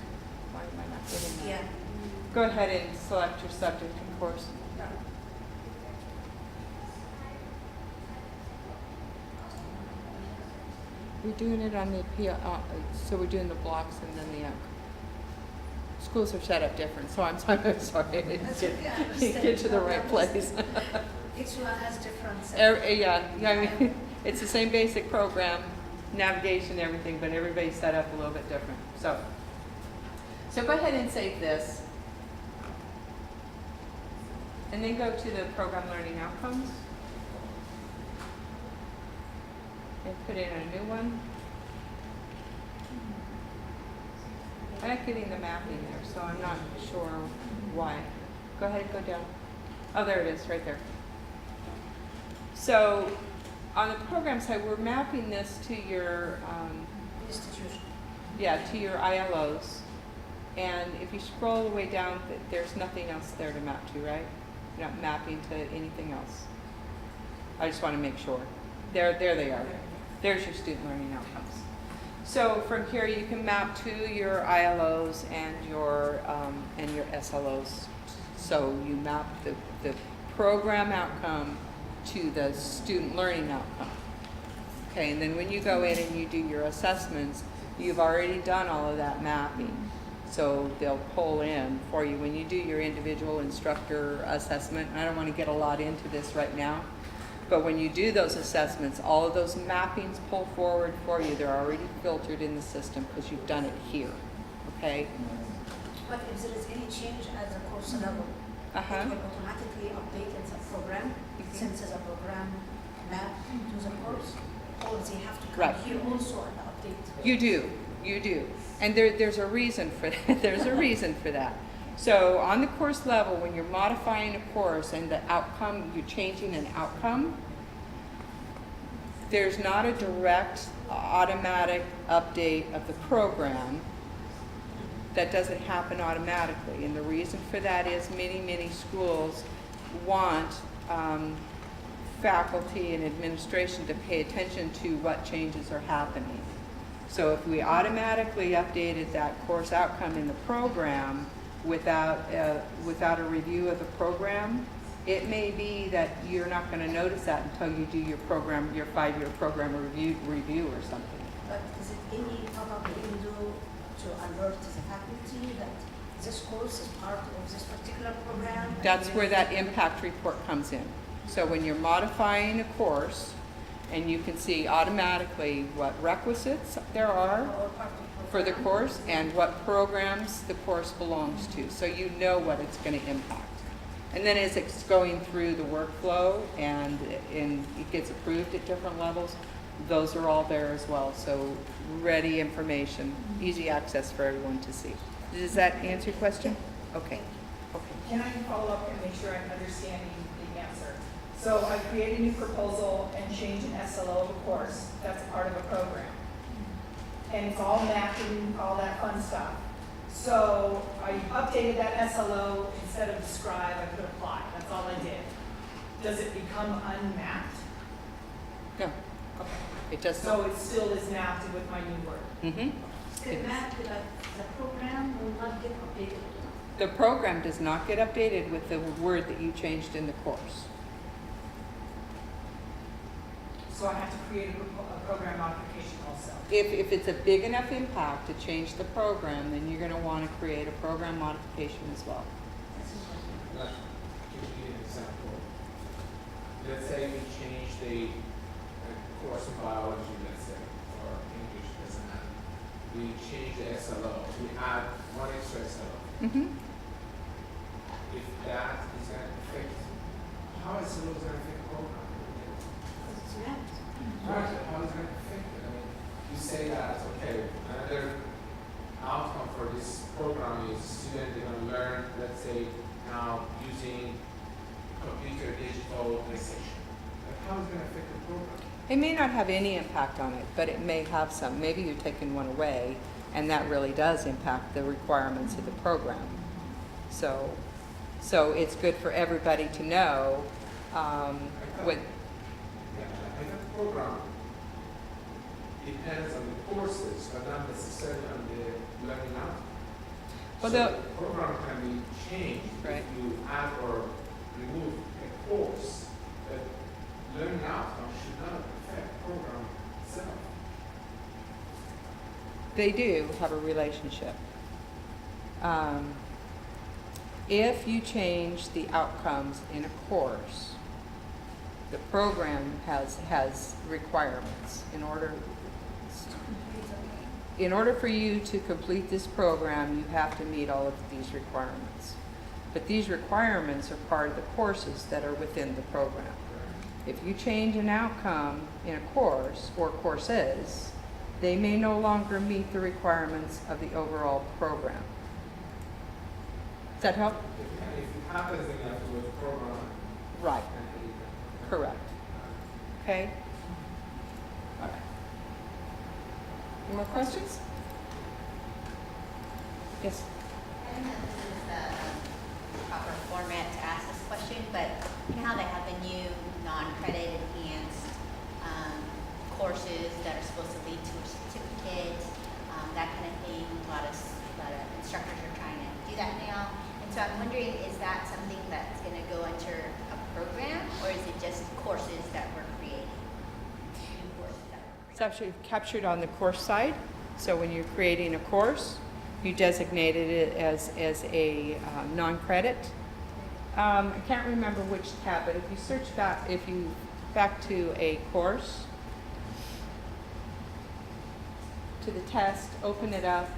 Why am I not getting there? Yeah. Go ahead and select your subject and course. We're doing it on the so we're doing the blocks and then the schools are set up different. So I'm sorry. That's okay, I understand. Get to the right place. Each one has different. Yeah, I mean, it's the same basic program, navigation, everything, but everybody's set up a little bit different. So go ahead and save this. And then go to the program learning outcomes. And put in a new one. I'm not getting the mapping there, so I'm not sure why. Go ahead and go down. Oh, there it is, right there. So on the program side, we're mapping this to your Institution. Yeah, to your ILOs. And if you scroll the way down, there's nothing else there to map to, right? You're not mapping to anything else. I just want to make sure. There they are. There's your student learning outcomes. So from here, you can map to your ILOs and your SLOs. So you map the program outcome to the student learning outcome. Okay, and then when you go in and you do your assessments, you've already done all of that mapping. So they'll pull in for you when you do your individual instructor assessment. And I don't want to get a lot into this right now, but when you do those assessments, all of those mappings pull forward for you. They're already filtered in the system because you've done it here. Okay? But if there is any change at the course level, it will automatically update in the program, since it's a program map to the course, or they have to come Right. here also and update. You do. And there's a reason for that. There's a reason for that. So on the course level, when you're modifying a course and the outcome, you're changing an outcome, there's not a direct automatic update of the program. That doesn't happen automatically. And the reason for that is many schools want faculty and administration to pay attention to what changes are happening. So if we automatically updated that course outcome in the program without a review of the program, it may be that you're not going to notice that until you do your program, your 5-year program review or something. But is it any pop-up window to alert the faculty that this course is part of this particular program? That's where that impact report comes in. So when you're modifying a course, and you can see automatically what requisites there are Or part of for the course and what programs the course belongs to, so you know what it's going to impact. And then as it's going through the workflow and it gets approved at different levels, those are all there as well. So ready information, easy access for everyone to see. Does that answer your question? Okay. Can I follow up and make sure I'm understanding the answer? So I create a new proposal and change an SLO of a course. That's part of a program. And it's all mapping, all that fun stuff. So I updated that SLO. Instead of describe, I put apply. That's all I did. Does it become unmapped? No, Okay. it does So not. it still is mapped with my new word. Mhm. the map, the program will not get updated. The program does not get updated with the word that you changed in the course. So I have to create a program modification also. If it's a big enough impact to change the program, then you're going to want to create a program modification as well. Like, to give you an example, let's say we change the course in biology, let's say, or English, doesn't matter. We change the SLO, we add one extra SLO. Mm-hmm. If that is going to affect, how is SLO going to affect the program? Because it's mapped. Right, how is it going to affect it? I mean, you say that, okay, another outcome for this program is students are going to learn, let's say, now using computer digital research. But how is it going to affect the program? It may not have any impact on it, but it may have some. Maybe you're taking one away, and that really does impact the requirements of the program. So it's good for everybody to know what. Yeah, I think the program depends on the courses, but not necessarily on the learning outcome. Well, So the- the program can be changed Right. if you add or remove a course, but learning outcome should not affect the program itself. They do have a relationship. If you change the outcomes in a course, the program has requirements in order for you to complete this program, you have to meet all of these requirements. But these requirements are part of the courses that are within the program. If you change an outcome in a course or courses, they may no longer meet the requirements of the overall program. Does that help? If it happens, then you have to go to program Right, and edit it. correct. Okay? All right. Any more questions? Yes? I don't know if this is the proper format to ask this question, but you know how they have the new non-credit enhanced courses that are supposed to lead to a certificate, that kind of thing. A lot of instructors are trying to do that now. And so I'm wondering, is that something that's going to go under a program, or is it just course It's actually captured on the course side. So when you're creating a course, you designated it as a non-credit. I can't remember which tab, but if you search back, back to a course, to the test, open it up,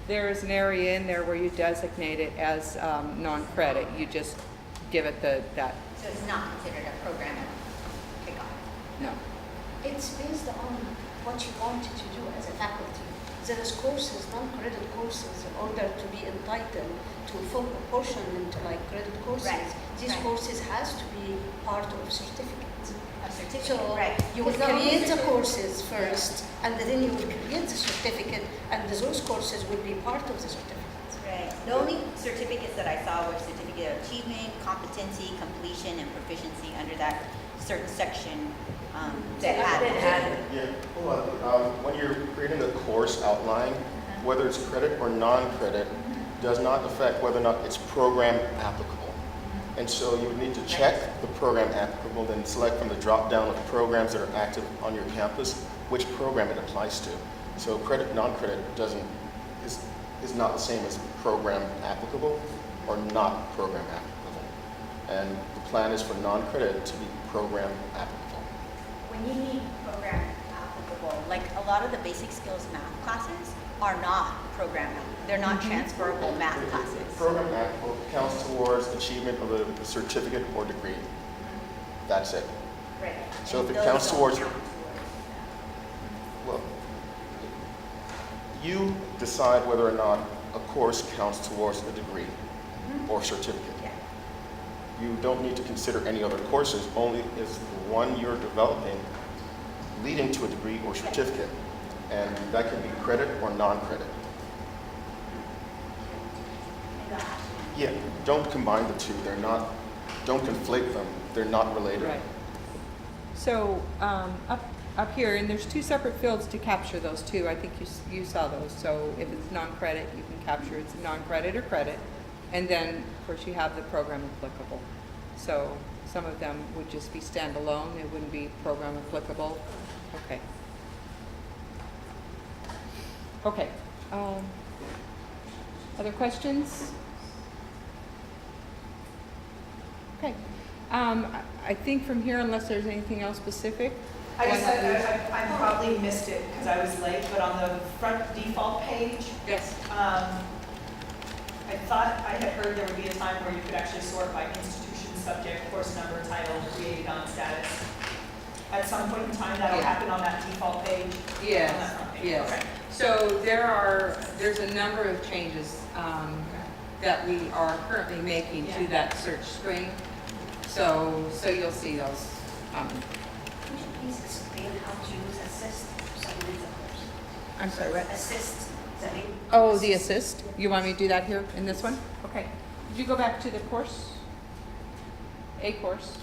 there is an area in there where you designate it as non-credit. You just give it that, So it's not considered a program kickoff. no. It's based on what you wanted to do as a faculty. There is courses, non-credit courses, in order to be entitled to full apportionment to like credit courses. Right, These right. courses has to be part of certificates. A certificate, So right. you will As long create as the it's- courses first, and then you will create the certificate, and those courses will be part of the certificate. Right. The only certificates that I saw were certificate of achievement, competency, completion, and proficiency under that certain section that had. Yeah, hold on. When you're creating a course outline, whether it's credit or non-credit, does not affect whether or not it's program applicable. And so you would need to check the program applicable, then select from the drop-down of programs that are active on your campus, which program it applies to. So credit, non-credit is not the same as program applicable or not program applicable. And the plan is for non-credit to be program applicable. When you need program applicable, like a lot of the basic skills math classes are not program applicable. They're not transferable math classes. Program applicable counts towards achievement of a certificate or degree. That's it. Right. So And if it those counts don't towards- count Well, you decide whether or not a course counts towards a degree or certificate. Yeah. You don't need to consider any other courses, only is the one you're developing leading to a degree or certificate. And that can be credit or non-credit. Yeah, don't combine the two. Don't conflate them. They're not related. Right. So up here, and there's two separate fields to capture those two. I think you saw those. So if it's non-credit, you can capture it's non-credit or credit. And then, of course, you have the program applicable. So some of them would just be standalone. It wouldn't be program applicable. Okay. Okay. Other questions? Okay. I think from here, unless there's anything else specific. I guess why not we- I probably missed it because I was late, but on the front default page, Yes. I thought I had heard there would be a time where you could actually sort by institution, subject, course number, title, created on status. At some point in time, that'll Yeah. happen on that default page? On Yes, that front page? yes. Okay. So there's a number of changes that we are currently making to Yeah. that search screen. So you'll see those. Could you please explain how to use assist for some of the course? I'm sorry, what? Assist. Oh, the assist? You want me to do that here in this one? Okay. Did you go back to the course? A course?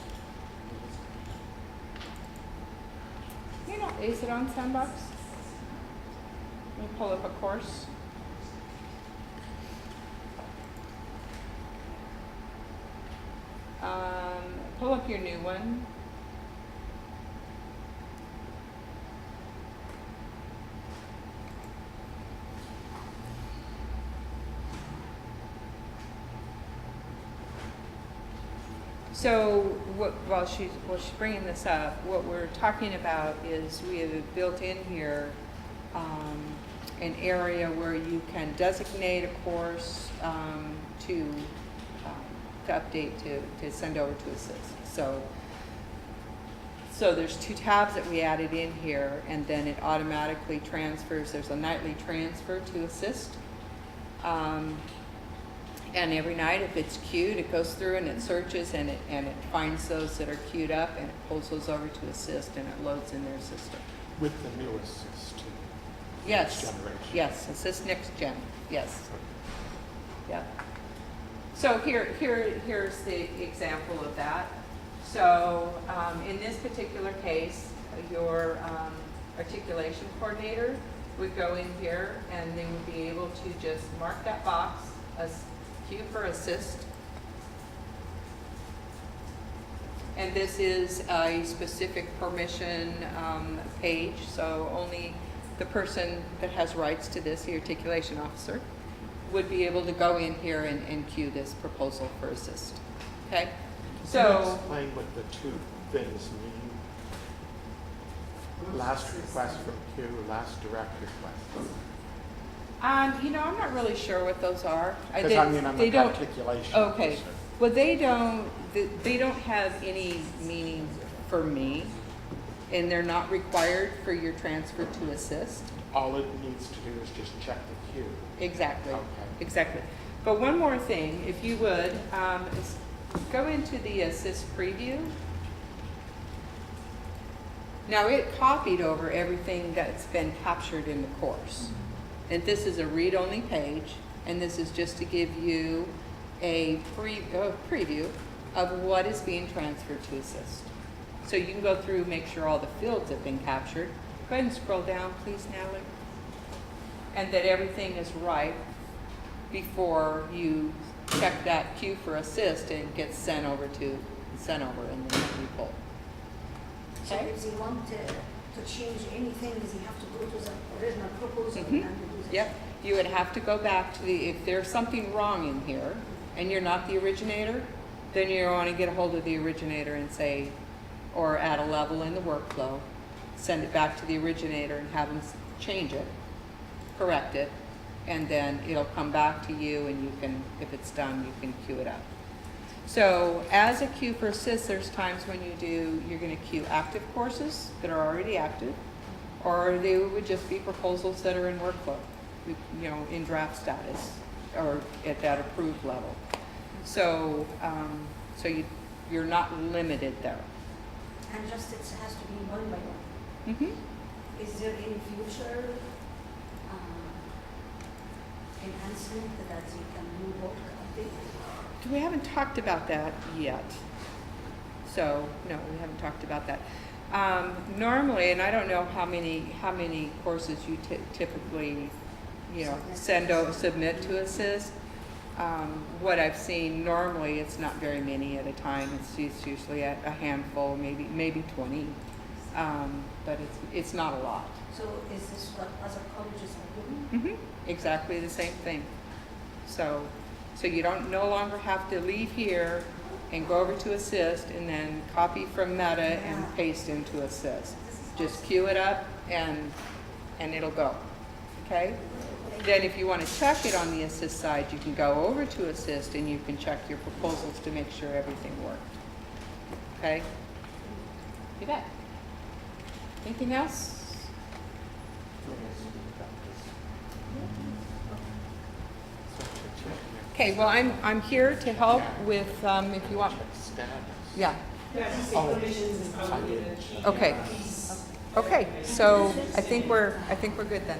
You know, is it on Sandbox? Let me pull up a course. Pull up your new one. So while she's bringing this up, what we're talking about is we have built in here an area where you can designate a course to update to send over to Assist. So there's two tabs that we added in here, and then it automatically transfers. There's a nightly transfer to Assist. And every night, if it's queued, it goes through and it searches and it finds those that are queued up and it pulls those over to Assist and it loads in their system. With the new Assist too. Yes. Next generation. Yes, Assist Next Gen. Yes. Yeah. So here's the example of that. So in this particular case, your articulation coordinator would go in here and they would be able to just mark that box as queue for Assist. And this is a specific permission page, so only the person that has rights to this, the articulation officer, would be able to go in here and queue this proposal for assist. Okay? Can you So, explain what the two things mean? Last request from queue, last direct request. I'm not really sure what those are. Because I mean, I'm they an don't. articulation Okay. officer. Well, they don't have any meaning for me, and they're not required for your transfer to assist. All it needs to do is just check the queue. Exactly. Okay. Exactly. But one more thing, if you would, is go into the assist preview. Now, it copied over everything that's been captured in the course. And this is a read-only page, and this is just to give you a preview of what is being transferred to assist. So you can go through, make sure all the fields have been captured. Go ahead and scroll down, please, Natalie. And that everything is right before you check that queue for assist and it gets sent over and then you pull. So Okay? if you want to change anything, does he have to go to the original proposal Mhm. and do this? Yep, you would have to go back to if there's something wrong in here and you're not the originator, then you want to get a hold of the originator and say, or at a level in the workflow, send it back to the originator and have them change it, correct it, and then it'll come back to you and you can, if it's done, you can queue it up. So as a queue for assist, there's times when you're going to queue active courses that are already active, or they would just be proposals that are in workflow, in draft status, or at that approved level. So, you're not limited there. And just it has to be one by one. Mm-hmm. Is there any future enhancement that you can move or update? We haven't talked about that yet. So, no, we haven't talked about that. Normally, and I don't know how many courses you typically, submit to assist. What I've seen normally, it's not very many at a time. It's usually a handful, maybe 20, but it's not a lot. So is this what other colleges are doing? Mm-hmm. Exactly the same thing. So you no longer have to leave here and go over to assist and then copy from Meta and paste into assist. Just queue it up and it'll go. Okay? Then if you want to check it on the assist side, you can go over to assist and you can check your proposals to make sure everything worked. Okay? You bet. Anything else? Okay, well, I'm here to help with, if you want. Status. Yeah. Yeah, just say Oh. permissions is probably the key Okay. piece. Okay, so I think we're good then.